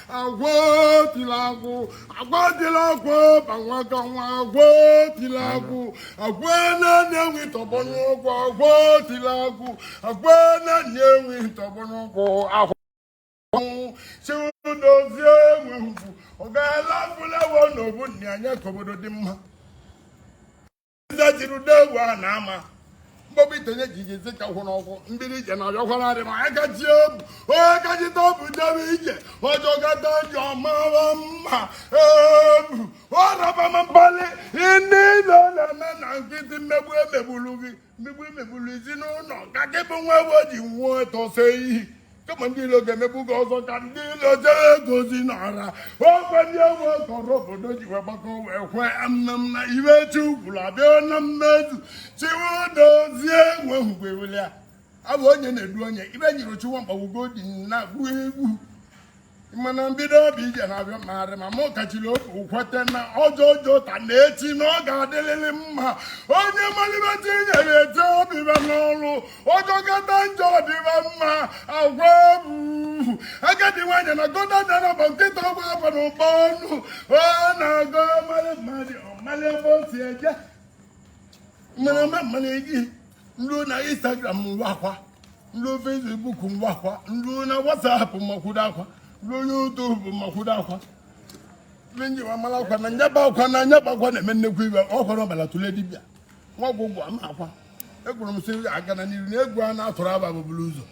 agwotilagu banwaka nwa agwotilagu agwana nyewi tobonugo agwotilagu agwana nyewi tobonugo ahụ chidozie enwe ogala fulawo n'obu ni anya kobodo dị mma jirudewu a na-ama mgbe itenye jiji zika hụ n'ọkwụ mbiri ije na ọbịakwara dị ma agaji obu onye gajita obu debe ije ọjọgata ji ọmara mma ebu ọrọbama mkpali ndị ilo na-eme na nkịtị mmegbu emegbulu gị mmegbu emegbulu ezinụlọ ka gị bụ nwa ewu ji nwụọ tọse iyi kama ndị ilo ga-emegbu gị ọzọ ka ndị ilo jere gozi n'ọra okwe ndị ewu kọrọ obodo ji wee gbakọ wee kwe amnam na iwe chi ukwuru abịa na mmezu chiwudozie enwe mgbe ya abụ onye na-edu onye ibe nyere chiwa mkpagbugo dị na-agbu egwu mana mbido obi ije na-abịa marị ma mụ kachiri okwu kwete na ọjọọ ta na-echi na ọ ga-adịlịlị mma onye malibeti nyere ete obiba n'ọrụ ọjọgata njọ dịba mma agwa ebu agadi nwanyị na goda dara bụ nkịta ọgba agwa na ụgbọ ọnụ ọ na-aga mmadụ mmadụ ọmali ebe o si eje mere mmanya gị nruo na Instagram ngwakwa nruo Facebook ngwakwa nruo na WhatsApp makwudo akwa n'onye YouTube makwudo akwa ndị wa mara akwa na nyaba akwa na nyaba akwa na-eme nnekwu iwe ọkwa n'ọbala tụle dibịa nwa ọgwụgwụ ama akwa egwuru m sị aga na n'iru na egwu a na-atụrụ aba bụbụrụ ụzọ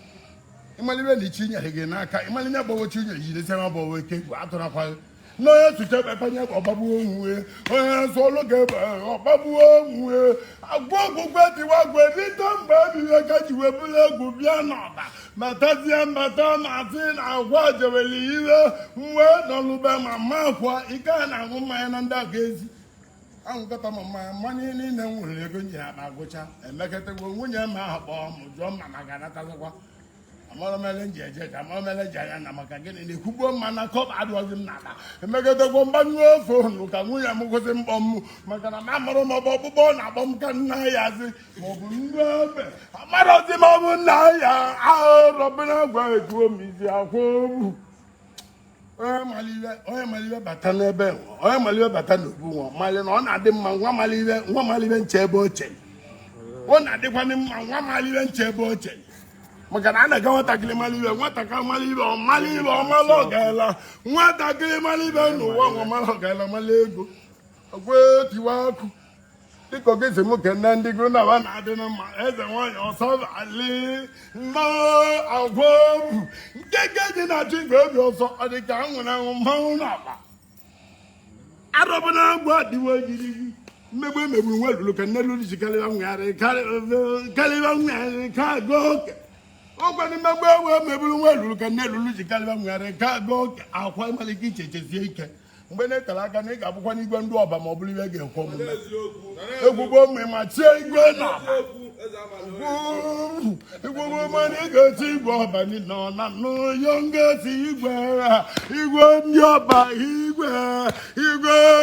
ịmalibe na ichi nyere gị n'aka ịmalime gbawochi unye jidesi ma bụ eke egwu atụrụ akwa n'onye tụcha kpekpanye ọgbagbu onwe onye nsọ olu ga-ebe ọgbagbu onwe agwa ọgwụgwọ dịwa gwe rite mgbe ebighị ka ji wee bụrụ egwu bịa n'ọba matazie mbata masị na agwa jeweli iwe nwee nọlụbe ma makwa ike a na-aṅụ mmanya na ndị aka ezi ahụ nkọta ma mmanya niile nwere ego nji akpa agụcha emeketegwo nwunye ma ahụ kpọọ m jụọ mma ma ga-anatazikwa amarọmele nji eje ka amarọmele ji anya na maka gịnị na-ekwugbo mma na kọba adịghịzi m n'ala emegotegwo mgbanyụ ofe hụrụ ka nwunye m kwụsị mkpọ m maka na amarọ m ọbụ ọkpụkpọ na-akpọ m ka nna ya zi maọbụ ndị obe amarọzi m ọbụ nna ya ahụrọbụna gwa ejuo m izi akwa obu onye malibe bata n'ebe onye malibe bata n'obu nwa mali na ọ na-adị mma nwa malibe nche ebe oche ọ na-adịkwana mma nwa malibe nche ebe oche maka na a na-aga nwatakịrị malibe nwatakịrị malibe ọmalibe ọmala ọgaala nwatakịrị malibe n'ụwa ọmala ọgaala mala ego ọgwa tiwa akụ dịka ogeze nwoke nne ndị gụrụ na ba na-adị na mma eze nwaanyị ọsọali mma agwa obu nke dị na-achọ igwe obi ọsọ ọ dị ka anwụrụ anwụ mmanwụ n'akpa arọbụna agwa adịwo ejirigi mmegbu emegburu nwa lulu ka nne lulu ji karịba nwegharị ka aga oke ọgwa ndị mmegbu ewe meburu nwa lulu ka nne lulu ji karịba nwegharị ka aga oke akwa ịmalike iche echezie ike mgbe na-etere aka na ị ga-abụkwa n'igwe ndị ọba ma ọ bụrụ ibe ga-ekwe omume egwugbo mme ma tie igwe na igwugbo mana ị ga-eti igwe ọba nọ na n'oyo ngeti igwe igwe ndị ọba igwe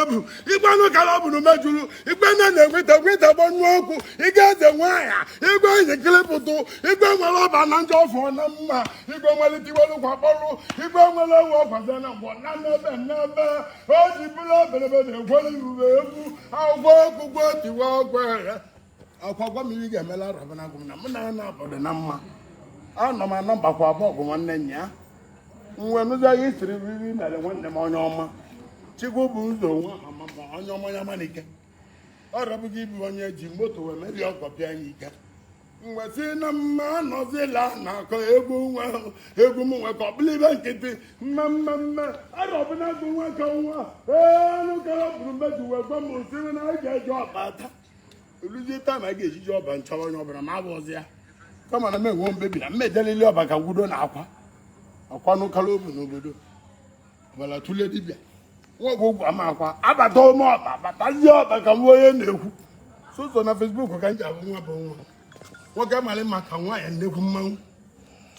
bụ igwe anụ kara ọ bụrụ mejuru igwe nne na-enweta gbanyụ okwu ị ga-eze nwaanyị igwe nyekịrịpụtụ igwe nwere ọba na njọ ọfọ na mma igwe nwere tiwelụkwa kpọrụ igwe nwere ewu ọgwaze na mgbọ na n'ebe o ji bụrụ obelebe na-egwere irube egwu agwọ ọgwụgwọ tiwa ọgwụ akwagwa mmiri ga-emela rabanago na mụ na obodo na mma anọ m anọmbakwa abụọ ọgụ nwanne nya ya nwe nụzi anyị siri riri mere nwanne m onye ọma chigwu bụ ụzọ nwa onye ọma ya manike ọ rabụghị ibu onye ji moto wee meri ọgọ bịa anyị ike mgbe si na mma anọzila na-akọ egwu m nwe ka ọ bụla ibe nkịtị mma arọbụnago nwa ka nwa elu kara bụrụ mmeju wee gwa m osiri na a ga-eji ọba taa oluzie taa ma a ga-ejiji ọba nchọrọ onye ọbụla ma abụọzi ya kama na m enwe mbebi na mmedelili ọba ka gwudo na akwa n'ụkara obu n'obodo ọbara tụle dibịa nwa ọgwụgwụ ama akwa abata ome ọba batazie ọba ka nwa onye na-ekwu soso na Facebook ka m ji abụ nwa bụ nwa nwoke amalị maka nwaanyị nnekwu mmanwụ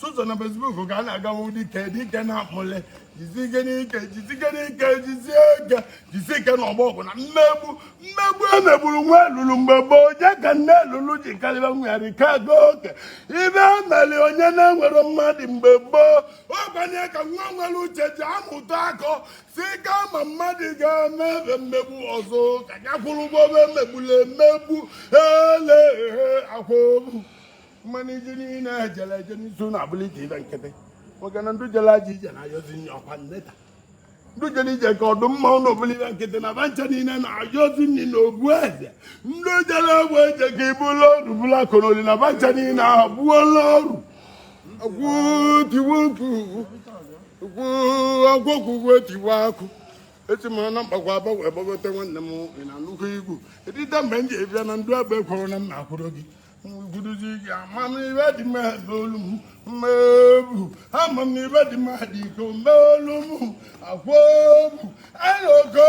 sụsọ na Facebook ka a na-agawa dike na-amụle jisike n'ike n'ọgbọ ọgụ na mmegbu emegburu nwa elulu mgbe gboo je ka nne elulu ji karịba nwegharị ka go oke ibe emeli onye na-enwere mmadụ mgbe gboo ọgbanye ka nwa nwere uche ji amụta akọ si ka ma mmadụ ga-eme mmegbu ọzọ ka ya kwụrụ ụgwọ emegbula emegbu ele akwa obu mmanụ iji niile ejele eje n'isu na-abụlite ibe nkịtị maka na ndị jere aja ije na-ayọzi ọkwa nneta ndị jere ije ka ọdụm mmanwụ n'obulu ibe nkịtị na bancha niile na-ayọzi nri na obu eze ndị jere egbe eje ka ibula ọrụ bụla konoli na bancha niile ahụ gbuola ọrụ agwọkwugwu etiwa akụ eti m na mgbakwa aba wee gbagote nwanne m na nnukwu igwu edite mgbe m ji ebịa na ndụ egbe kwụrụ na mma akwụrụ gị guduzi gị amamihe dị mmadụ olu m mmebu amamihe dị mmadụ iko mmeolu m akwobu ayoko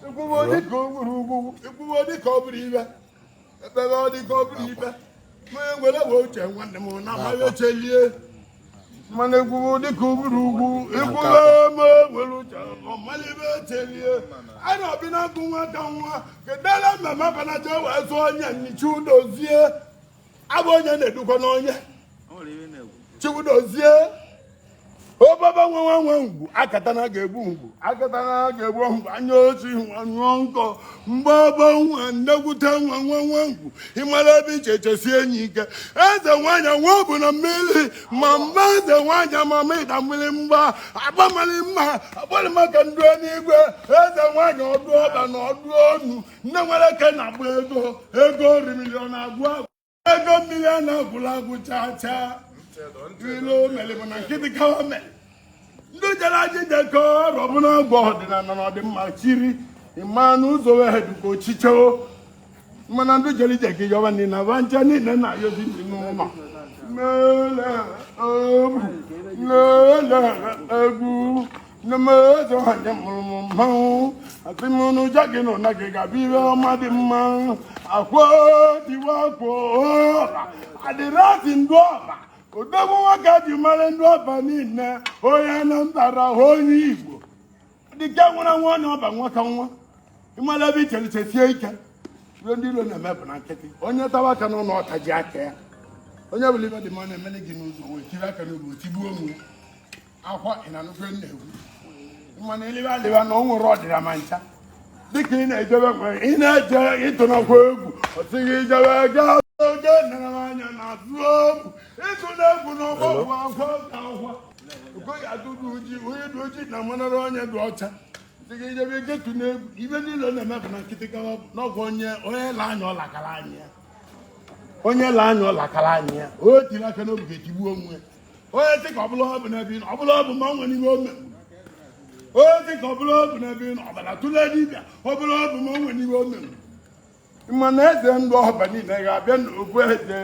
ekwubo dịka o gburu ugwu ekwubo dịka ọ bụrụ ibe ekpere ọ dịka ọ bụrụ ibe onye nwere wee uche nwanne m na amaghị echelie mana ekwubo dịka o gburu ugwu ekwubo ma nwere uche ọmalibe echelie a na-obi na-agụ nwata nwa kedere mmemme banaje wee zụọ onye Chiudozie abụ onye na-edukwa n'onye Chiudozie obaba nwe ngwu akatana ga-egbu ngwu anya osi nyụọ nkọ mgbe ọba nwa nnekwute nwa ngwu ịmara ebe iche echesi enyi ike eze nwanyị nwa bụ na mmiri ma mma eze nwanyị ma ịda mmiri mgba agbamali mma agbali maka ndụ n'igwe eze nwanyị ọdụ ọba na ọdụ onu nne nwere ke na-agba ego rimilion agwụ ego mmiri a na-agwụla agwụ chaa ilo mere bụ na nkịtị kawa mere ndị jere ajije ka ọrụ ọbụla gwa ọdịnala na ọdịmma chiri ịma n'ụzọ wee dịka ochiche mana ndị jere ije ka yọba niile na bancha niile na-ayọzi ndị n'ụlọ lele egwu nemeze hanye mụrụ m mmanwụ asị m n'ụja gị nọ na gị ga-abịa ihe ọma dị mma akwa diwa akwa ọra adịrasị ndụ ọra odogwu nwoke ji mara ndị ọba niile onye Anambra onye Igbo dịka nwere nwa onye ọba nwaka nwa ịmara ebe icherichesie ike ruo ndị ilo na-eme bụ na nkịtị onye tawa aka n'ụlọ ọta ji aka ya onye bụla ibe dị mma na-emele gị n'ụzọ wee tiri aka n'obi otigbuo onwe akwa ị na-anụkwe na-egwu mana elibe alịba na o nwere ọdịra ma ncha dịka ị na-ejebe nwere ị na-eje ịtụnakwa egwu ọsịghị ijebe gaa oge nere anya na atụ egwu ịtụ na-egwu n'ọgbọ bụ akwa na akwa okoye atụrụ uji onye dị ojii na manara onye dị ọcha dịka ijebe getu na-egwu ibe niile na-emepụ na nkịtị kawa n'ọgwụ onye la-anya ọlakara anya ya onye la-anya ọlakara anya ya o tiri aka n'obi ga-etigbuo onwe onye dị ka ọbụla ọ bụ n'ebe ị nọ ọbụla ọ bụ ma ọ nwere ihe o mere onye dị ka ọbụla ọ bụ n'ebe ị nọ ọbara tụle dibịa ọbụla ọ bụ ma ọ nwere ihe o mere mana eze ndụ ọba niile ga-abịa n'okwu eze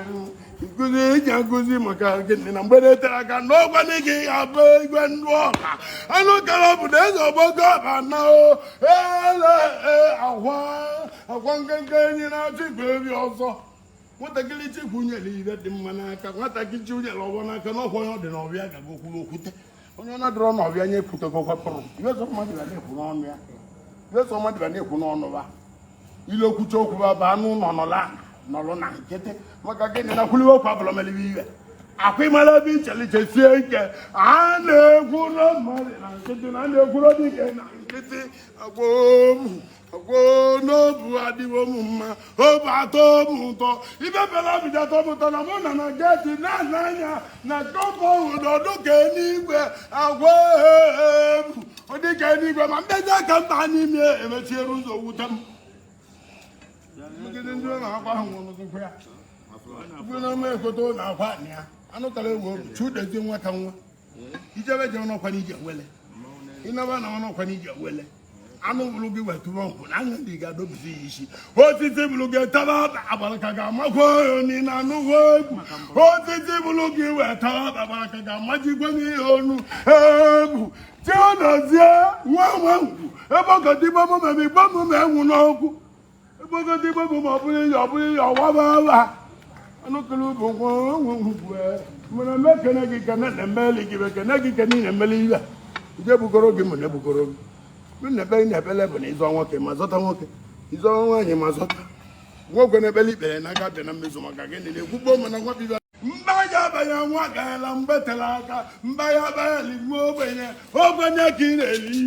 nkụzi iji akụzi maka gịnị na mgbede tere aka n'ọgwana gị ga-abụ igwe ndụ ọba anụ kara bụ na eze ọgbọgo ọba na ele akwa nkenke enyi na-achọ igwe ebi ọzọ nwatakịrị chikwu nyere ire dị mma n'aka nwatakịrị chi nyere ọgbọ n'aka n'ọkwa onye ọ dị n'ọbịa ga-agbokwuru okwute onye ọ na-adịrọ n'ọbịa nye ekwutekwapụrụ iweso mmadụ ga na-ekwu n'ọnụ ya iweso mmadụ ga na-ekwu n'ọnụ ba ile okwuche okwu ba anụ nọlụ na nkịtị maka gịnị na kwuliwe okwu abụla melibe iwe akwa ịmara ebe ichelichesie ike a na-ekwu na mmadụ na nkịtị na a na-ekwuro dike na nkịtị agwo n'obu adịwo m mma obu atọ m ụtọ ibe bela obido atọ m ụtọ na mụ na geti na-anya anya na kọpọ ụdọdụ ka eluigwe agwa ebu ụdịka eluigwe ma mbezi aka mba n'ime emechiere ụzọ wute m megide ndị na-akwa ahụ nwụrụzikwa ya ugwu na ọma ekoto na-akwa ya anụtara ewu obi Chiudozie nwata nwa ijebe je ọnọkwa n'ije wele ịnaba na ọnọkwa n'ije wele anụ bụrụ gị wetụrụ nkwụ na anya ndị ga-adọbisi ya isi osisi bụrụ gị tara abalaka ga-amakwa oni na anụghị egwu osisi bụrụ gị wetara abalaka ga-amajikwa n'ihe onu egwu Chiudozie nwa ngwu ebe ọgọdịgbamume igbamume enwu n'ọgwụ ebe ọgọdịgbamume ọ bụrụ ya ọwaba ala anu kulu bu wo mana mekene gi kana na meli gi kana gi kani na meli ba je bugoro gi mo na bugoro gi na be na bele bu ni zo nwoke ma zota nwoke izo nwanyi ma zota nwoke na bele ikpere na ga de na mmezu maka gị na egwugbo mana nwa biba mba ya banya nwa gaala mbetela aka mba ya banya ligbo ogbenye ka ị na-eli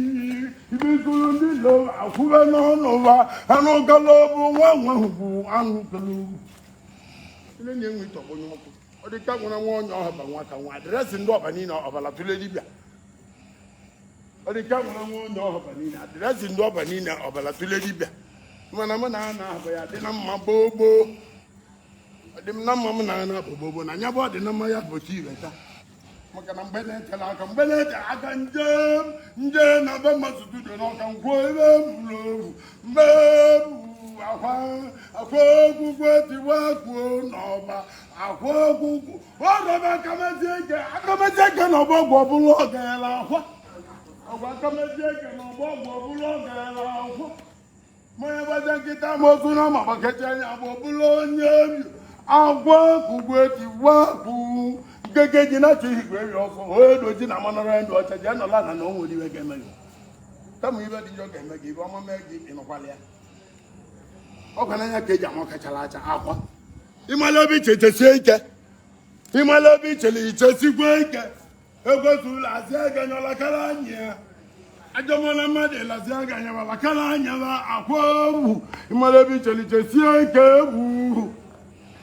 ibikuru ndị lo akwụbe n'ọnụ ba anụ galobu nwa bụ anụ galobu ile na-enwe ịtọkpọnye ọkụ ọ dị ka nwere nwa onye ọha ba nwa ka nwa adreesị ndị ọba niile ọbala tụle dibịa ọ dị ka nwere nwa onye ọha ba niile adreesị ndị ọba niile ọbala tụle dibịa mana mụ na a na-ahụ ya dị na mma gbogbo dị m na mma m na-ana bobobo na anya bụ ọ dị na mma ya bochi iweta maka na mgbe na-etela aka mgbe na-ete aka nje na be mmadụ studio n'ọka nkwuo ebe mụrụ mgbe akwa ogwugwu tiwa kwuo n'ọba akwa ogwugwu ọrọba akamezie eke na ọgbọ ọgwụ ọbụla ọ gaela akwa ọgwa akamezie eke na ọgbọ ọgwụ ọbụla ọ gaela akwa mmanya gbazie nkịta ma ozu na ma gbakecha anya bụ ọbụla onye eri agwa kugwe tiwakwu gege ji na chi igwe ri ọsọ o doji na manara ndụ ọcha ji anọla na o nwere iwe ga-eme gị kama ibe dị njọ ga-eme gị ibe ọma mee gị ịnụkwala ya ọkwa n'anya ka eji ama kachara acha akwa ịmala obi chechesie ike ịmala obi chele ichesikwa ike ekwetụla azị ege n'ọlakara anyị ya ajọmọla mmadụ elazi aga anya balakara anya ba akwa ogbu ịmala obi chele ichesie ike egbu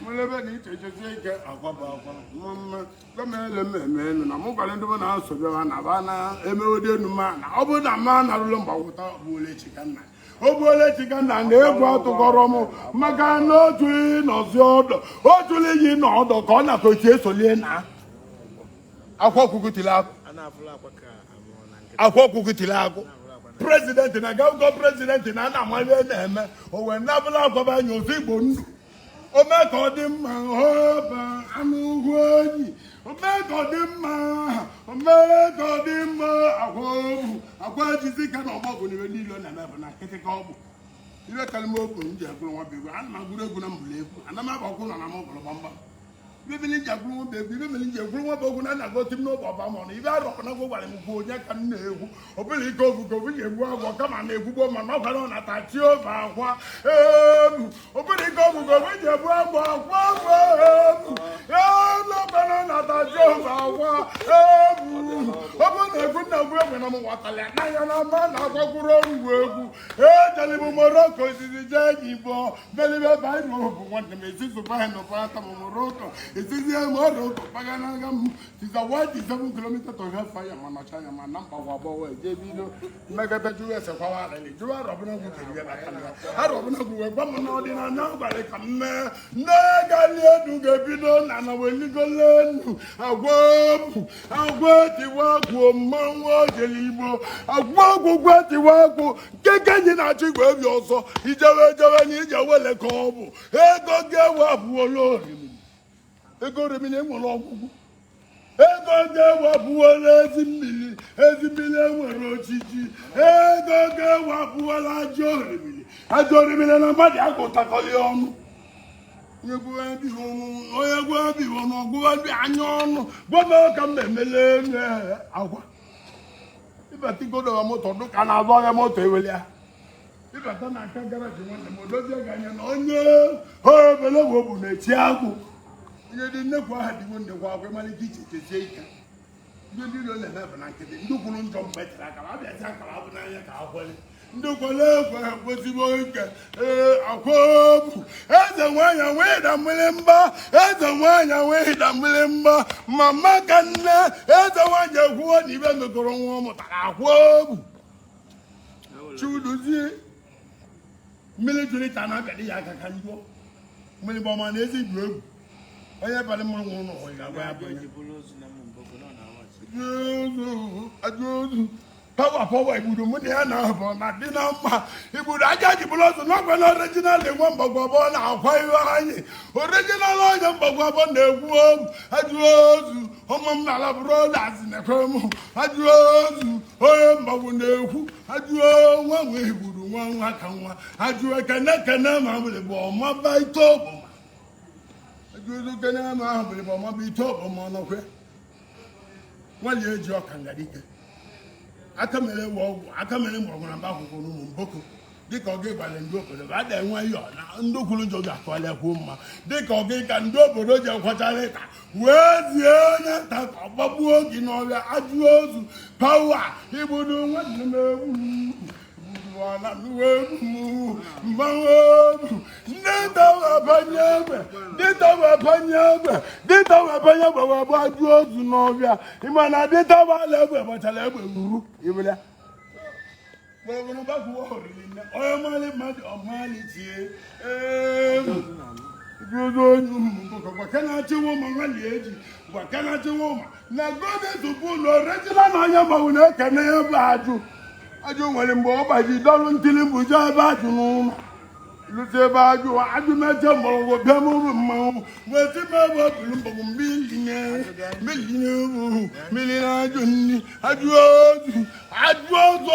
melebe na ichechesie ike akwaba akwa mma gọmele mmemme enu na mụkwara ndị na-asọbịa ha na ba na-emewodi enu ma na ọ bụrụ na mma narụlụ mgbagwụta ọbụole chikanna ogbuole chikanna na-egwu atụkọrọ m maka na otu nọzi ọdọ otu iyi na ọdọ ka ọ na-akochi esolie na akwa kwukutili akụ prezidenti na gaugo prezidenti na ana-amali na-eme o wee nabụla akwaba anya ozu igbo ndụ ome ka ọ dị mma ọba anụ ugwu onyi ome ka ọ dị mma akwa ejizi ka na ọgbọgwụ n'iwe niile ọ na-eme bụ na nkịtị ka ọ bụ iwe kalịma okwu m ji egwuru nwa bụ egwu ana m agwuru egwu na mbụli egwu ana m agbakwu nọ na m ọgụrụ gbamgbam ibe bili ji agwuru nwa bụ egwu ibe bili ji egwuru nwa bụ egwu na na-agoti m n'oge ọba mọnụ ibe arọkụ na gwo gwara m gwu onye ka m na-egwu ọ bụla ike ofugo ofu ji egwu agwọ kama na-egwugbo ma na ọgara ọ na-atachi ofe akwa ọ bụla ike ofugo ofu ji egbu agwọ akwa ọgara ọ na-atachi ofe akwa ọ bụrụ na egwu na egwu egwu na m nwatala n'anya na mma na-agwakwuru ọrụgwu egwu ejelibu moroko izizi jee igbo belibe baịbụl bụ nwanne m ezizụba ha nọpata m moroko ezizi moroko paganaga m tiza 1 kilomita to ha faya ma nọcha anya ma na mkpagwa agbọwa eje bido mmegebe juwe esekwawa arịlị juwe arọbụna gwu keriwe na kalịa arọbụna gwu wee gwa m n'ọdịnanya gwara ka m mee nne gali edu ga-ebido na na weligolenu agwa tiwagwuo mmanwụ ojele igbo agwa ogwugwe tiwagwu nke kenyi na-achọ igwe obi ọzọ ijewe na ije wele ka ọ bụ ego ga-ewe abụola orimiri ego orimiri enwere ọgwụgwụ ego ga-ewe abụola ezi mmiri enwere ochiji ego ga-ewe abụola ajọ orimiri na mmadụ agụtakọli ọnụ onye gwa biho n'ọgwụwa bi anya ọnụ gwaba ka m na-emele enu agwa ịbatigodowa moto dụka na-azọ ya moto ewelia ịbata na aka garaji nwanne m odozie ga anya na onye obele bụ na-echi agwụ ihe dị nnekwu aha dịgbo ndekwa akwa ịmalite iche chesie ike ndị niile na-emebe na nkịtị ndị kwuru njọ mgbe tere akara abịazi akara abụ n'anya ka akwele ndị kwere ekwe kwesịrị ike akwaobu eze nwanyị nwee da mmiri mgba ma maka nne eze nwanyị ekwuo na ibe mekọrọ nwa ọ mụtara akwaobu chiuduzie mmiri jụrụ ịta na-abịadị ya aka ka njọ mmiri bụ ọma na ezi igwu egwu onye balị mmanụ nwụrụ n'ụwa ga-agwa ya bụ ajụozu pawa igbudu mụ na ya na-abụ na dị na mma igbudu aja ji bụrụ ọzọ n'ọgwa na orijinal enwe mgbagwabọ na-akwa iwe anyị orijinal onye mgbagwabọ na-egwu ajụozu ụmụ m na-ala brothers na-ekwe m ajụozu onye mgbagwu na-ekwu ajụo nwa nwe igbudu nwa ka nwa ajụ ekene ma bụrụ bụ ọma baito bụ Juzu kene ma bele bo ma bi to bo mo no kwe. Wali eji okangadike. Akamele wo akamele mo na ba ko no mboko. Dika oge gbale ndị obodo ba da enwe yo na ndị kwuru njọ ga-atụale kwuo mma dịka oge ka ndị obodo ji ekwachara ka wee zie onye nta ka ọgbagbuo gị n'ọbịa ajụ ozu pawa igbudu nwanne m egwu dịta wepanye egbe wee bụ ajụ ozu n'ọbịa ịma na dịta wala egbe gbachara egbe ruru ibele Bueno, va a jugar. Oye, mali, tie. Wakana chiwo mangali eji. Wakana chiwo ma. Na gode tupulo regila na nyamba une kene baju. Aju ngale mbo baji dolu ntili mbuja baju numa. Lute baju aju mete mbo bemu mmo. Weti mebo tulumbo mbiline. Milina junni. Aju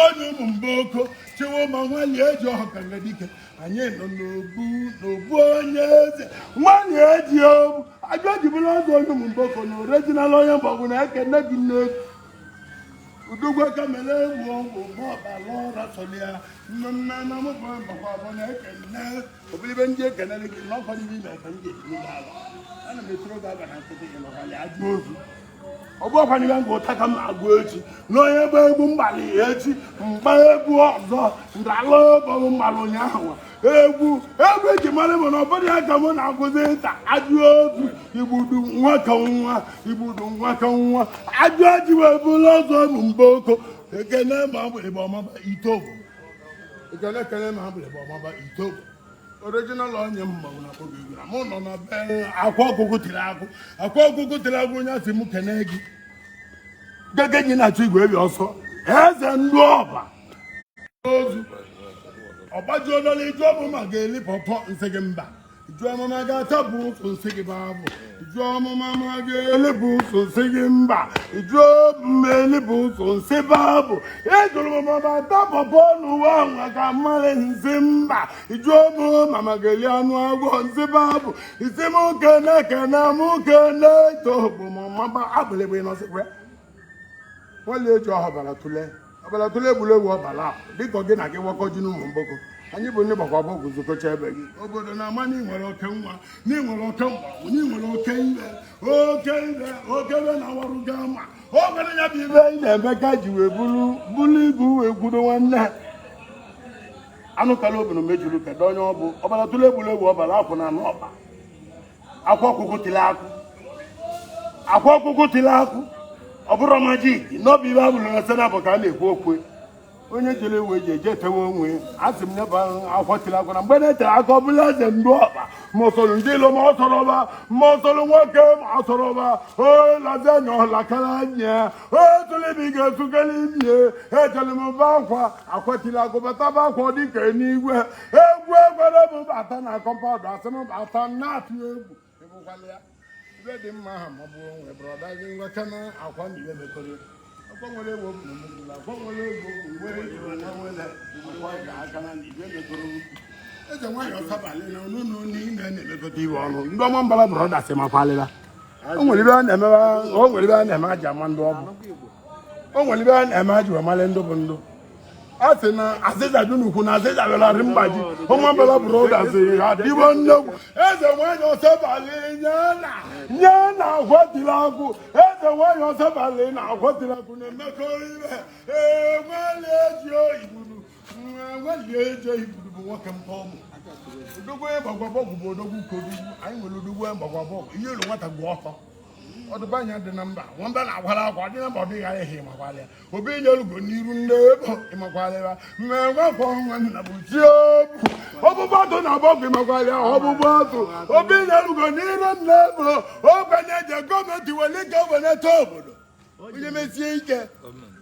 onye mboko chiwo mangali eji okangadike. Anye no nobu onye eze. Nwanyị eji obu. Aju jibula onye mboko no original onye mbo na ekene dị n'otu. Udugwa kamele wo ba lora solia nna na mo ba na ekene obili benje kenele ki no fani bi ba kanje ni baba ana me tro ga na tete no hali ajozu obo fani ga ngo taka ma agwechi no ye ba egbu mbali echi mba egbu ọzọ ndalo ba mbalo nyawa egwu ji mara mo no bodi aka mo na aguze ta ajozu ibudu nwa ka nwa ajoji we bu lozo mboko ekene ma bu le bo ma ba itobo ekene ma bu le bo ma ba itobo original onye mma na oge gira mo no na be akwa okuku tiri agụ nya si mu kene gi gege nyi na chu igwe bi ọsọ eze ndu ọba ozu ọbaji olole iju ọmụma ga-eli pọpọ nsị mba iju ọmụma ga-atabu ụsọ nsị gị babụ iju ọmụma ma ga-eli bụ ụsọ nsị gị mba iju ọmụma eli bụ ụsọ nsị babụ ejuru mama ata pọpọ n'ụwa nwa ka mmalị nsị mba iju ọmụma ma ga-eli anụ agwọ nsị babụ isi m kene ito bụ mama abụlịbụ ịnọsịkwa wale eji ọhabara tụle egbulewu ọbala dịka gị na gị wakọ ji n'ụmụ mgboko anyị bụ ndị gbakwa bụ guzokocha ebe gị obodo na-ama na ịnwere oke nwa na ịnwere oke mgbanwe na ịnwere oke ibe na-awarụ gị ama ogere ya bụ ibe ị na-eme ka ji wee bulu ibu wee gwudo nwanne anụ kala obodo mejuru kedu onye ọ bụ ọbara tụle egbulewu ọbala akwụ na anụ ọba akwa ọkụkụ tili akụ ọ bụrụ majik n'obi ibe abụrụ na sena bụ ka a na-ekwu okwe onye jere ewe ji eje tewe onwe asị m nyeba akwatiri akwa na mgbe na-etere aka ọ bụla eze ndụ ọkpa ma ọsọrọ ndị ilo ma ọsọrọba ma ọsọrọ nwoke ma ọsọrọba olazi anya ọlakara anya tụlibi ga-esugara ibie ejere m ba akwa akwatiri akwa bataba akwa dịka n'igwe egwu egwere bụ bata na kọmpaụnd asị m bata na-atụ egwu ịbụkwala ya dị mma aha ma ọ bụ onwe brọda gị nweta na akwa na iwe mekọrọ akwa nwere egwu okwu na akwa nwere egwu okwu nwere nwere akwa ga-aka na iwe mekọrọ eze nwanyị ọsabalị na ọnụnụ n'ime na-emekọta iwe ọnụ ndị ọma mbara brọda sị makwalịla o nwere ibe a na-eme aji ama ndị ọbụ o nwere ibe a na-eme aji wamale ndụ bụ ndụ a sị na azịza dị n'ukwu na azịza welarị mgbaji ụmụ mbala brọda sịrị ha dịbo nnekwu eze nwanyị ọsabalị nye na akwatiri akwụ eze nwanyị ọsabalị na akwatiri akwụ na-emekọ ibe nwali eji oyigburu bụ nwoke mpa ọmụ odogwu onye gbagwabọgwụ bụ odogwu kodugwu anyị nwere odogwu onye gbagwabọgwụ ihe elu nwata gbuo ọtọ ọdụbanya dị na mba nwamba na-agwara akwa dị na mba ọ dịghị anya ihe ịmakwalịa obi nye olugo n'iru ndị ebo ịmakwalịa mmemme akwa ọnwa nna bụ chi obu ọbụbụ atụ na abọgwụ ịmakwalịa ọbụbụ atụ obi nye olugo n'iru ndị ebo ogbenye je gọọmenti were ike weneta obodo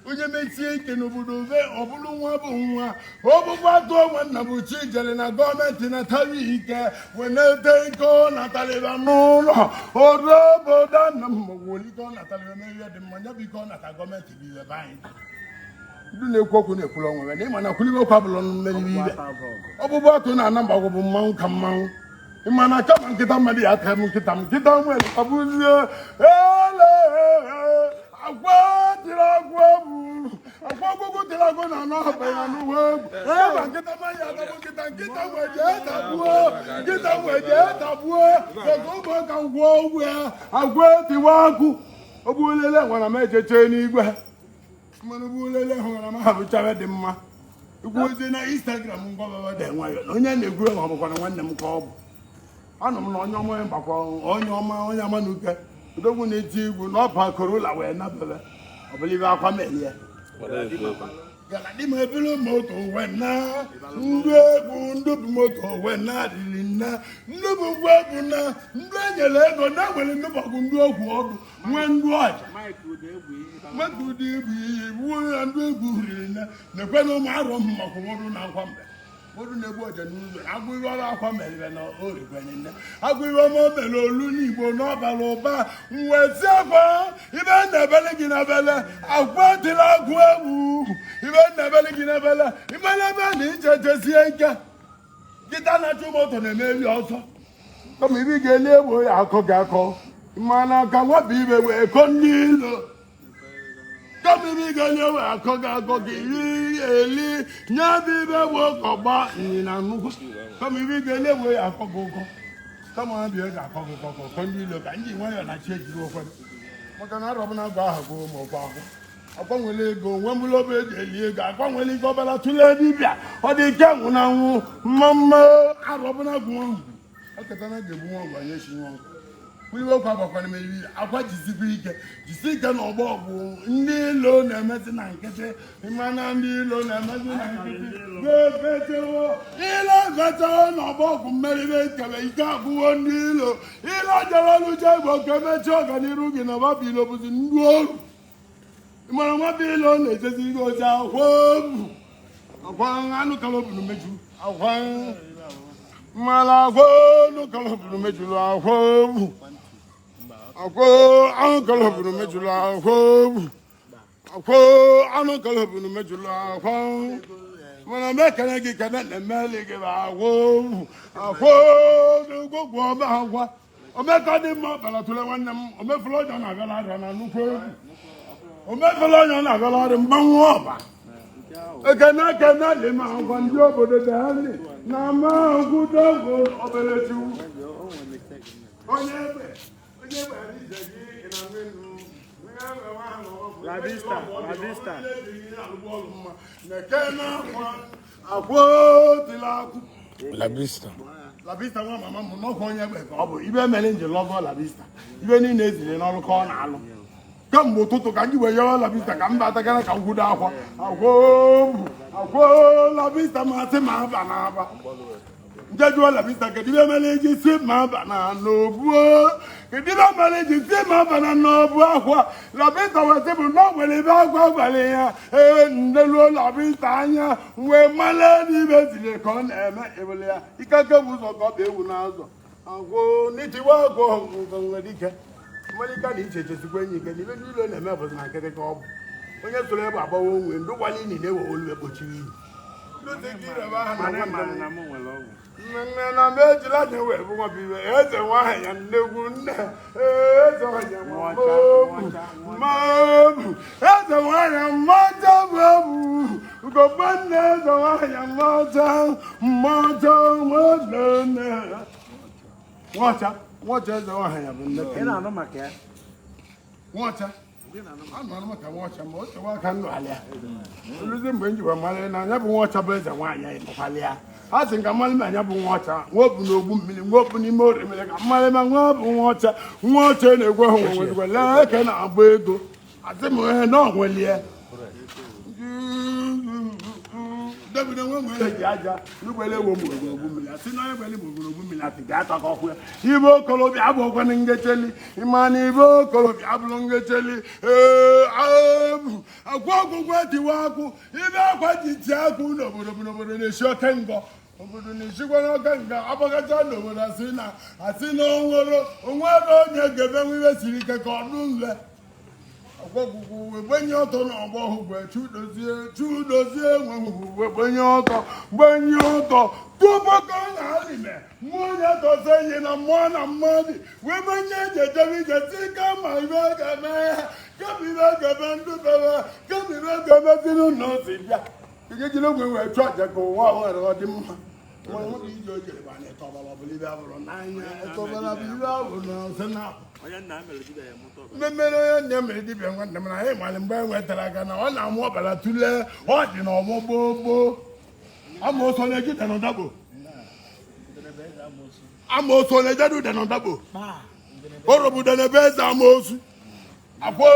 onye mesie ike n'obodo ọ bụrụ nwa bụ nwa ọbụbụ atụ onwe nna bụ chi jere na gọọmenti natara ike wenete ike ọ natalịra n'ụlọ ọrụ obodo nna m wolike ọ natalịra n'ihe dị mma ya bụ ike ọ nata gọọmenti bụ iwe be anyị ndị na-ekwu okwu na-ekwuru onwe na ịma na kwulibe okwu abụrụ mmeri ibe ọbụbụ atụ na Anambra bụ mmanwụ ka mmanwụ Imana kama nkịta mmadụ ya aka m nkịta nwere abụzie ele agwa tiri agwa bụ agwa ọgwụgwụ tiri agwa na anọ ọbara na n'uwe egwu nkịta mmadụ ya aka nkịta nweje etagbuo ego ụmụaka ngwa ọgwụ ya agwa tiwa akụ ogbulele nwara m ejeche n'igwe mmanụ ogbulele hụra m abụchabe dị mma igwu ozi na Instagram ngwa baba dị nwayọ na onye na-egwu ma ọ bụkwa na nwanne m ka ọ bụ anọ m na onye ọma mbakwa onye ọma onye amanuke udogwu na-eti egwu na ọba korola wee nabele ọbụlibe akwa melie galadị m ebulu moto wee na ndị egwu ndị bụ moto wee na adịrị nna ndị bụ ngwa egwu na ndị enyere ego na nwere ndị bọgụ ndị ogwu ọdụ nwee ndị ọja mmadụ ụdị egwu iyi wuo ya ndị egwu riri na nekwe na ụmụ arọ m maka ụfọdụ na akwa mbe ụfọdụ na-egbu ọja n'ụzọ agụ iwe ọrụ akwa merire na orikwenye agụ iwe ọma o mere olu n'igbo n'ọbara ụba mwezi akwa ibe na-ebele gị na bele agwa dịla agụ egwu ibe na-ebele gị na bele imele ebe a na ije jezie ike gịta na-achụ moto na-emeri ọzọ kama ibe ga-eli egbo ya akọ gị akọ mana ka nwabụ ibe wee kọ ndị ilo kama ibe ga-eli egbo akọ gị akọ gị eli nye bụ ibe gboo kọgba ịnyịnya nnukwu kama ibe ga-eli egbo ya akọ gị ụkọ kama ha bịa ga-akọ gị kọ ndị ilo ka ndị nwayọ na chi ejiri ụfọdụ maka na arọbụ na-agba aha goo ma ọkwa akwụ akwanwere ego nwe mbụlọ bụ eji eli ego akwanwere ike ọbara tụlee dibịa ọ dị ike nwụ na nwụ mmamma arọbụna gụ ahụ eketana ga-egbu nwa ọgwụ anyị si nwa ọgwụ kwuriwe okwu agbakwara meriri akwa jizikwa ike jisi ike na ọgbọ ọgwụ ndị ilo na-emezi na nkịtị mana ndị ilo na-emezi na nkịtị gobetewo ilo gachawo na ọgbọ ọgwụ mmeriri kele ike abụwo ndị ilo ilo jere ọlụcha igbo ka emechi ọganiru gị na ọbabilo bụzi ndị oru ịmara nwata ilo na-ejezi ihe ozi akwa anụ kaloburu meju akwa mala akwa anụ kaloburu mejuru akwa anụ kaloburu mejuru akwa anụ kaloburu mejuru akwa mana mekere gị kene na-emeli gị akwa n'ogwogwo ọba akwa omeka dị mma ọbara tụle nwanne m omefụla ọjọọ na-abịala arịa na nnukwu egwu omefụla onye ọ na-agala ọrụ mgbanwe ọba ekene dị ma ngwa ndị obodo dị nri na amakwụdogwo obelechu onye egbe ije gị na menu La Vista La Vista nwa mama m n'ọkwa onye egbe ka ọ bụ ibe mere nje lọgọ La Vista ibe niile eziri n'ọrụ ka ọ na-alụ kamgbe ụtụtụ ka ndị wee yawa La Vista ka mba atagara ka ngwudo akwa akwo La Vista masị ma aba n'aba nje jụọ La Vista kedu ibe mere iji si ma aba na n'obuo kedu ibe mere iji si ma aba na n'obu akwa La Vista wesị bụ na o nwere ibe akwa gwara ya ndeluo La Vista anya wee mara n'ibe ziri ka ọ na-eme ewele ya ikeke bụ ụzọ ka ọ bụ ewu n'azụ agwo n'itiwa agwọ nwere ike mmalika na iche echezikwa enyi ike n'ibe ndị ilo na-eme bụzi na nkịtị ka ọ bụ onye soro ebe agbawa onwe ndụ gwala ini na-ewe olu ekpochiri iyi nne na mgbe ejila anya wee bụ nwa bụ iwe eze nwaanyị ya nnegwu nne eze nwaanyị mmata bụ ebu ugogbe nne eze nwaanyị mmata nwacha eze nwaanyị bụ nne nwacha anụrụ maka nwaọcha ma o chewa aka ndụ alịa oluzi mgbe m jiwe mara na anya bụ nwaọcha bụ eze nwaanyị ịnụkwalịa a sị ka mmalị ma anya bụ nwaọcha nwa bụ n'ogbu mmiri nwa bụ n'ime orimiri ka mmalị ma nwa bụ nwaọcha na-egwe ahụ nwezikwa lee eke na-agba ego asị m ihe na onwelie David nwe nwere ji aja n'ugbele wo mgboro ogbu mmiri asị na onye gbele mgboro ogbu mmiri asị ga-atọ ka ọkwụ ya ibe okolobịa abụọkwa na ngecheli ịmana ibe okolobịa abụrụ ngecheli akwa ọgwụgwọ etiwe akwụ ibe akwa ji ti akwụ n'obodo na-esi oke ngọ obodo na-esikwa n'oke nga agbagacha n'obodo asị na onwere onye ga-ebe nwe ibe siri ike ka ọdụ nle gbenye ọtọ na ọgbọ hụgwe chudozie nwe gbenye ọtọ tupu ka ọ na-alịme mmụọ onye tọzi enyi na mmụọ na mmadụ wee gbenye ejejebe ije si kama ibe ga-eme ya kama ibe ga-eme ndụbere kama ibe ga-emeziri ụlọ si bịa ike jiri ogwe wee chụọ aja ka ụwa nwere ọ dị mma ije o jere banye tọbara ọbụlibe abụrụ n'anya tọbara ọbụlibe abụrụ na ọsọ na mmemmere onye nne mere dibịa nwanne m na anyị mara mgbe e nwetara aka na ọ na-amụ ọbara tụlee ọ dị n'ọgbọ gboo amaoso na-ejide n'ụdagbo amaoso na-ejede ude n'ụdagbo orobude n'ebe eze amaosu akwa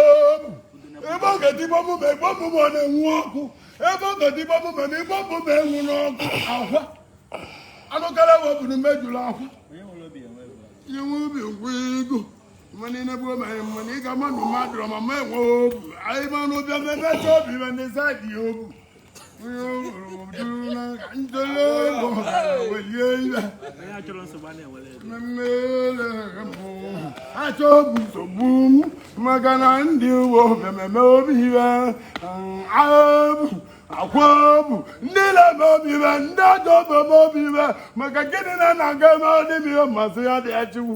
ebe ọ ga-edibe ọmụme igbe ọmụme ọ na-enwu ọkụ ebe ọ ga-edibe ọmụme na igbe ọmụme enwu n'ọkụ akwa anụkara weburu mejuru akwa inwe ubi ngwa ego mmanụ inegbu mere mmanụ ịga mmanụ mmadụ ma ma enwe obu anyị manụ bịa memecha obi ime ndị saịdị ya obu achọ obu nsogbu maka na ndị uwe mmemme obi iwe akwa obu ndị na-eme obi iwe ndị ajọ obi iwe maka gịnị na-aga eme ọdịmihe mmasị ya dị achịwu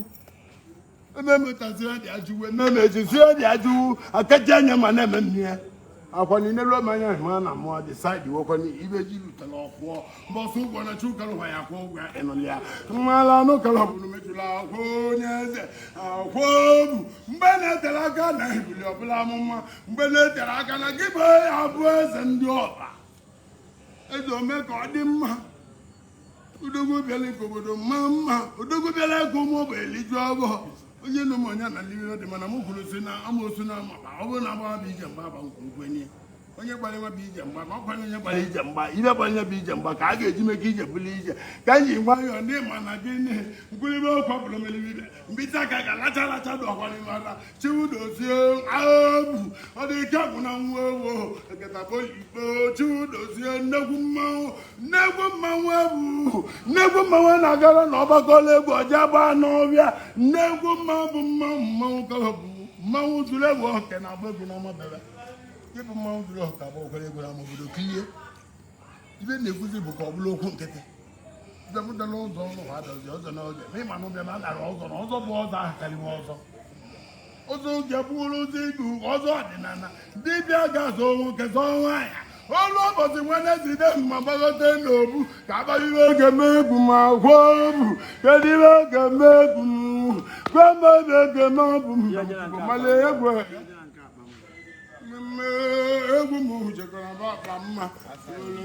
ememetazi ya dị ajụwe ememechisi ya dị ajụwu akaji anya ma na-eme mmiri akwa ni nelo manya ma na mo decide wo kwa ni ibe ji lutala ọkwọ mbọsụ ụgbọ na chukara ụwa ya kwa ụgwọ enọlia mmala no kala bụ mejula akwa onye eze akwa bụ mgbe na-etere aka na ibili ọbụla amụma mgbe na-etere aka na gị bụ ya bụ eze ndị ọba eze ome ka ọ dị mma udogwu bịala ka obodo mma udogwu bịala ka ụmụ ogbe eliju ọbọ onye nụ m onye na liwe dị mana m kwuru si na amaosu na amaba ọ bụrụ na agbara bụ ije mgba aba nkwenkwenye onye gbara nwa bụ ije mgba ma ọ kwanye onye gbara ije mgba ibe gbanye bụ ije mgba ka a ga-eji meka ije bụrụ ije ka anyị nwayọọ ndị ma na gị nne nkwụlibe ọkwa bụrụ melibibe mbite aka ga-alacha alacha dị ọkwalimara chiwudozie ahụ ọ dị ike agwụ na nwa owo eketabolikpo chiwudozie nnegwu mmanwụ ebu na-agara na ọgbakọla egwu ọja gbaa n'ọbịa nnegwu mmanwụ bụ mmanwụ ka bụ mmanwụ zuru egwu ọke na agba egwu n'ọma bebe ịbụ mmanwụ zuru ọka bụ okwere egwu n'ama obodo kilie ibe na-ekwuzi bụ ka ọ bụrụ okwu nkịtị bịapụta n'ụzọ ọrụ ha dozi ọzọ n'oge ma ịma na ụbịa ma nara ọzọ na ọzọ bụ ọzọ ahụ karịwa ọzọ oge bụrụ ụzọ igu ọzọ ọdịnala dibịa ga-azọ nwoke zọọ nwaanyị ọrụ ụbọchị Wednesde ma gbagote n'obu ka abalịbe oge megbu ma gwuo obu kedu ibe oge megbu gwamba oge megbu mala egwu egwu m jekọrọ akpa mma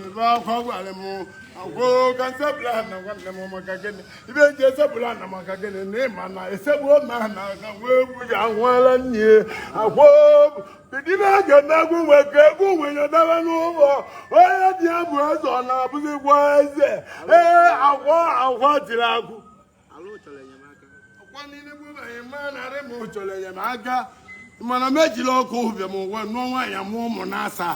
ebe akwa gwara m agwọ ka nsebụla na nwanne m maka gịnị ibe ji esebụla na maka gịnị na ịma na esegbuo ma na ka nwa egwu ji anwụọla nne agwọ ibe ga-eme egwu nwe ka egwu nwenye daba n'ụlọ onye dị ya bụ eze ọ na-abụzikwa eze agwa tiri agwụ ọkwa niile gbubeghị mma narị m chọrọ enyemaka mana m ejila ọkụ ụbịa m ụgwọ nụọ nwaanyị mụọ ụmụ na-asa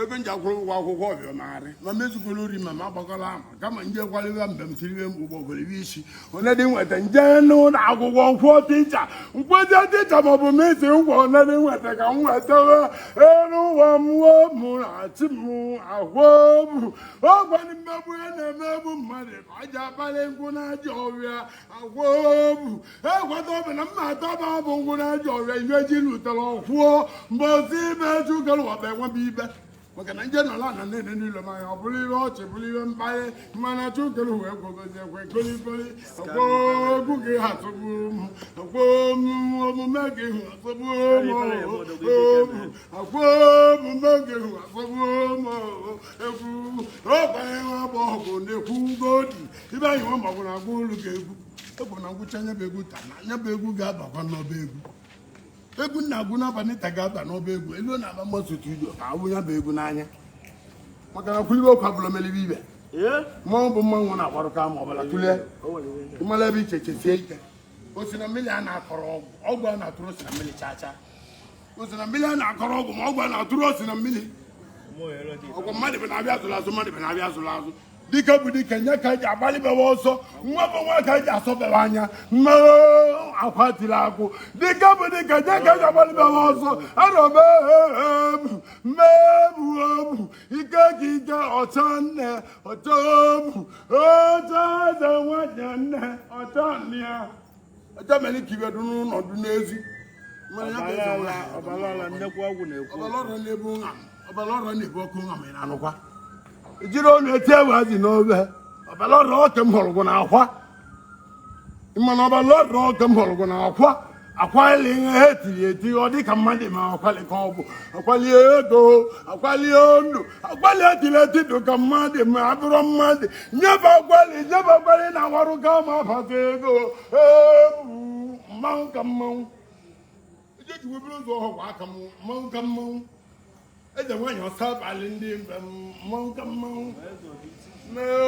ebe nji akwụrụ ụgwọ akwụkwọ ọbịa marị ma mezukwara ori ma ma gbakọla ama kama nje kwalibe mbe m tiribe mgbugbo ogolibe isi onye dị nweta nje n'ụlọ akwụkwọ nkwụọ ticha nkwụzie ticha maọbụ m isi ngwa onye dị nweta ka m wetawe elu ụwa mụ na-achị m ahụobu ọgwani mmegbu ya na-emegbu mmadụ ka ọ ji akpali nkwụ na-aja ọrịa ahụobu ekweta obi na mma atọba bụ nkwụ na-aja ọrịa ihe ji lutere ọkwụọ mgbe ozi ime chukere ụwaba enwebe ibe maka na nje nọla na nne niile m anya ọ bụrụ ihe ọchị bụrụ ihe mkpanye mana chukere wee gwogozi ekwe kolikoli ọgwụ gị atụgbu m ọgwụ omume gị hụ atụgbu omume gị hụ atụgbu egwu ọkwanye nwa bụ ọgwụ na-ekwu godi ibe anyị nwa magbụ na agwa olu ga-egwu egwu na ngwụcha anya bụ egwu taa na anya bụ egwu ga-abakwa n'ọba egwu na-agwụ n'abalị taa ga-aba n'ọba egwu elu na-aba mmasụ studio ka agwụ ya bụ egwu n'anya maka na kwulibe ọkwa bụrụ melibe ibe mmanwụ bụ mmanwụ na-agbarụ ka ma ọbụla tụlee ịmala ebe iche chesie ike osi na mmiri a na-akọrọ ọgwụ a na-atụrụ osi na mmiri chacha osi na mmiri a na-akọrọ ọgwụ ma ọgwụ a na-atụrụ osi na mmiri ọgwụ mmadụ bụ na-abịa azụrụ azụ mmadụ bụ na-abịa azụrụ azụ dike bụ dike nye ka eji agbalịbewe ọsọ nwa bụ nwa ka eji asọbewe anya akwa tiri akwụ dike bụ dike nye ka eji agbalịbewe ọsọ arọmebu mebu ike ka ike ọcha nne ọcha obu ọcha eze nwanyị nne ọcha nne ya ọcha mere ka ibe dị n'ọnọdụ n'ezi ọbalọra nnekwu ọgwụ na-ekwu ọbalọra na-ebu ọkụ nwa ma ị na-anụkwa ejiri ọnụ eti ewe azị n'obe ọbalọra ọka m hụrụ gụ na akwa mana ọbalọra ọka m hụrụ gụ na akwa ili ihe etiri eti ọ dị ka mmadụ ma akwali ka ọ bụ akwali ego akwali ndụ akwali etiri eti dị ka mmadụ ma abụrụ mmadụ nyebe akwali na awarụ ka ma abata ego mmanwụ ka mmanwụ eji webere ụzọ ọhụrụ aka mmanwụ ka mmanwụ eze nwaanyị ọsọ abalị ndị mbe mmanwụ ka mmanwụ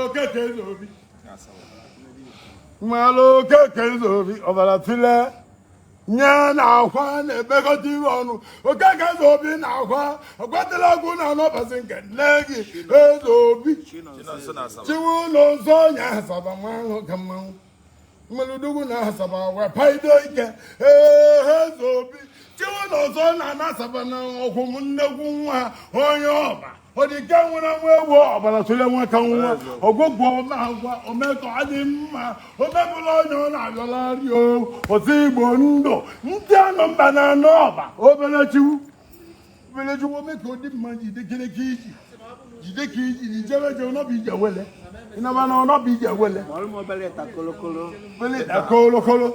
okeke eze obi mmalụ okeke eze obi ọbara tụle nye na akwa na-ebekọta ihe ọnụ okeke eze obi na akwa ọkwatịla ọgwụ na anọbasị nke nne gị eze obi chiwu ụlọ nsọ onye asaba mmanwụ ka mmanwụ mmelụdugwu na asaba wepaido ike eze obi chiwu na ọzọ na-anasaba na ọkwụ nnekwu nwa onye ọba odike nwere nwa ewu ọbara tụle nwa ka nwa ọgwụgwọ omagwa omekọ adị mma omebụla onye ọ na-agọlarị otu igbo ndụ ndị anọ mba na anọ ọba obere chiwu omeka ụdị mma jide ka iji ijebe je ọnọbụ ije wele ịnaba na ọnọbụ ije wele kolokolo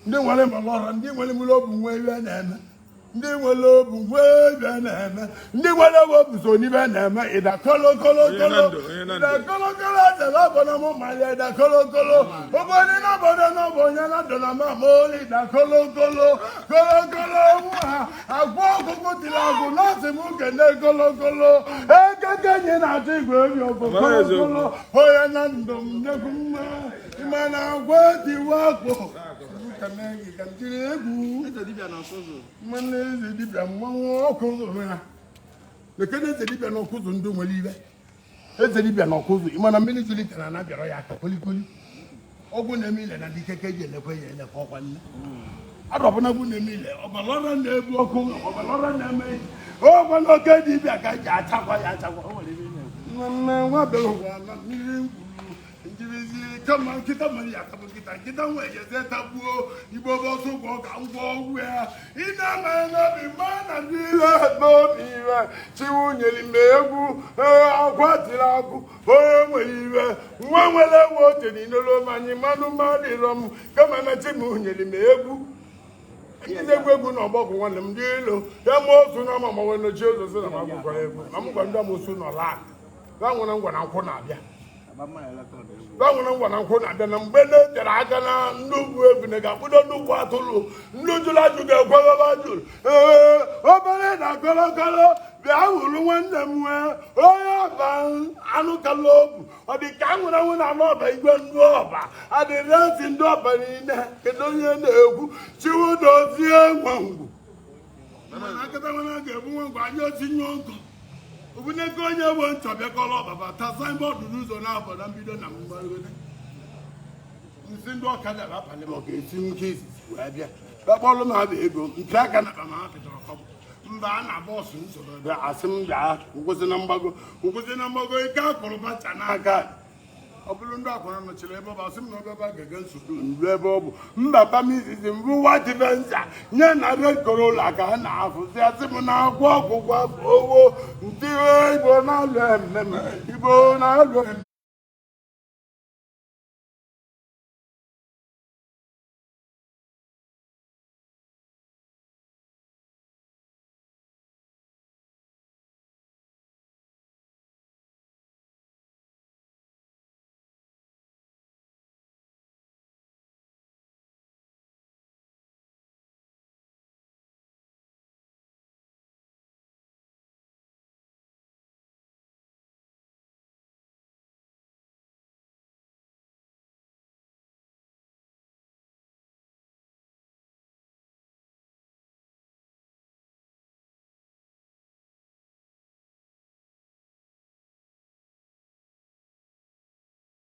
ndị nwere mmalọrọ ndị nwere mụrụ obu nwe ibe na-eme ndị nwere obu nwe ibe na-eme ndị nwere obu so n'ibe na-eme ịda kolokolo adịla ọbụna m mali ịda kolokolo obodo na obodo na ọbụ onye na dọla ma olu ịda kolokolo ha agwa ọkụkụ tiri agwụ na-asị m kene kolokolo ekeke nye na-achọ igwe obi ọkụ kolokolo onye na ndụ m nnekwu mma ịma na agwa tiwa akpụ mmanụ eze dibịa mmanwụ ọkụ ụzọ ya lekene eze dibịa na ọkụzụ ndị nwere ibe eze dibịa na ọkụzụ ịmana mmiri zụlitere na bịara ya aka kolikoli ọgwụ na-eme ile na ndị ikeke ji elekwe ya elekwe ọkwa nne arọbụnagwu na-eme ile ọbalọra na-ebu ọkụ ọbalọra na-eme ọgwa na oke dibịa ka ji achakwa ya achakwa nwa bịara ụwa na mmiri kama nkịta mara ya atabụ nkịta nwe ejeze tagbuo igbo bọsụ ụgwọ ka ngwa ọgwụ ya ị na-ama n'obi ma na ndị ile n'obi iwe chiwu nyere m egwu akwa tiri agụ onye nwere iwe nwa nwere ewu oche n'inolo manyị mmanụ mmadụ ịrọ m kama na chi m nyere m egwu ndị egwu na ọgbọgwụ nwanne m ndị ilo ya ma otu na ama ma nwere nochi ụzọ si na magwụkwara egwu na m gwa ndị amosu n'ọla ga nwere ngwa na nkwụ na-abịa gbanwere ngwa na nkwụ na-abịa na mgbe na-etere aka na ndị ugwu ebune ga-akpụdo ndị ugwu atụlụ ndị jụrụ ajụ ga-ekwegaba jụrụ obere na kolokolo bịa hụrụ nwanne m nwee onye ọba anụ kala obu ọ dị ka nwere nwụ na anụ ọba igwe ndị ọba adịrị ezi ndị ọba niile kedu onye na-ekwu chiwu dozie ngwangwu akịta nwere ga-ebu nwa ngwa anya otinye nkụ obuneke onye bụ nchọbịakọrọ ọbaba ta saịnbọọdụ n'ụzọ na-abọ na mbido na mgbarịgode nsị ndị ọkada ga-apali ma ọ ga-esi nke izizi wee bịa bakpọrụ m abịa ego mpi aka na kama ha pịtara kọbụ mba a na bọọsụ nsoro bịa asị m bịa nkwụsị na mgbago ike akụrụ bacha n'aka ọ bụrụ ndị akwara nọchiri ebe ọ bụ asị m na ọbịaba ga-ege nsogbu nru ebe ọ bụ mbaba m izizi mbụ nwa dịbenza nye na red corolla ka ha na-afụzi asị m na-agwọ ọgwụgwọ owo ndị igbo na-alụ ememe igbo na-alụ